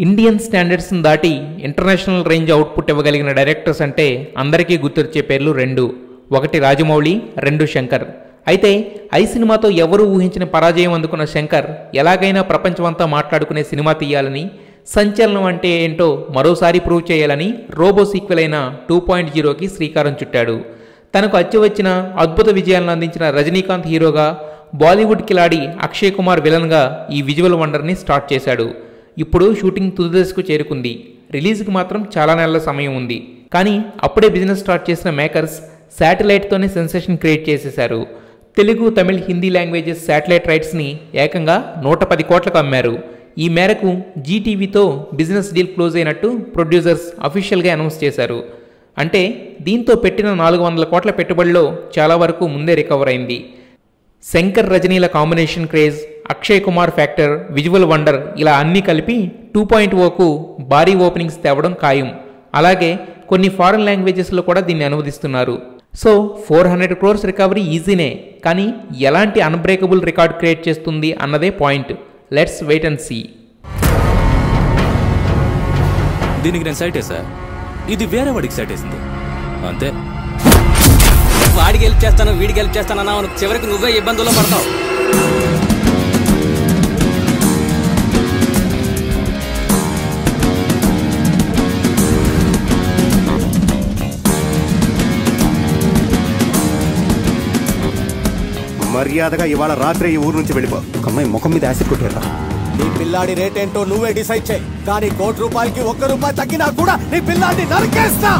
Indian స్టాండర్డ్స్ని దాటి international range output ఇవ్వగలిగిన directors అంటే అందరికీ గుర్తొచ్చే పేర్లు రెండు. ఒకటి రాజమౌళి, రెండు శంకర్. అయితే ఐ సినిమాతో ఎవరూ ఊహించిన పరాజయం అందుకున్న శంకర్ ఎలాగైనా ప్రపంచమంతా మాట్లాడుకునే సినిమా తీయాలని, సంచలనం అంటే ఏంటో మరోసారి ప్రూవ్ చేయాలని రోబో సీక్వెల్ అయిన 2.0కి శ్రీకారం చుట్టాడు. తనకు అచ్చివచ్చిన అద్భుత విజయాలను అందించిన రజనీకాంత్ హీరోగా, బాలీవుడ్ కిలాడి అక్షయ్ కుమార్ విలన్గా ఈ విజువల్ వండర్ని స్టార్ట్ చేశాడు. ఇప్పుడు షూటింగ్ తుది దశకు చేరుకుంది. రిలీజ్కి మాత్రం చాలా నెలల సమయం ఉంది. కానీ అప్పుడే బిజినెస్ స్టార్ట్ చేసిన మేకర్స్ శాటిలైట్తోనే సెన్సేషన్ క్రియేట్ చేసేశారు. తెలుగు, తమిళ్, హిందీ లాంగ్వేజెస్ శాటిలైట్ రైట్స్ని ఏకంగా 110 కోట్లకు అమ్మారు. ఈ మేరకు జీటీవీతో బిజినెస్ డీల్ క్లోజ్ అయినట్టు ప్రొడ్యూసర్స్ అఫీషియల్గా అనౌన్స్ చేశారు. అంటే దీంతో పెట్టిన 400 కోట్ల పెట్టుబడిలో చాలా వరకు ముందే రికవర్ అయింది. శంకర్ రజనీల combination craze, Akshay Kumar factor, visual wonder ఇలా అన్నీ కలిపి 2.0కు భారీ ఓపెనింగ్స్ తేవడం ఖాయం. అలాగే కొన్ని ఫారెన్ లాంగ్వేజెస్లో కూడా దీన్ని అనువదిస్తున్నారు. సో 400 crores రికవరీ ఈజీనే, కానీ ఎలాంటి అన్బ్రేకబుల్ రికార్డ్ క్రియేట్ చేస్తుంది అన్నదే point. Let's wait and see. దీనికి నేను సైట్ వేసా, ఇది వేరే వాడికి సైట్ వేసింది అంతే. వాడికి హెల్ప్ చేస్తాను, వీడికి హెల్ప్ చేస్తాను అన్నావు, చివరికి నువ్వే ఇబ్బందుల్లో పడతావు. మర్యాదగా ఇవాళ రాత్రి ఈ ఊరు నుంచి వెళ్ళిపో. అమ్మాయి ముఖం మీద యాసిడ్ కొట్టారా? నీ పిల్లాడి రేట్ ఏంటో నువ్వే డిసైడ్ చేయి. కానీ ₹1 కోటి 1 రూపాయి తగ్గినా కూడా నీ పిల్లాడిని నరికేస్తా.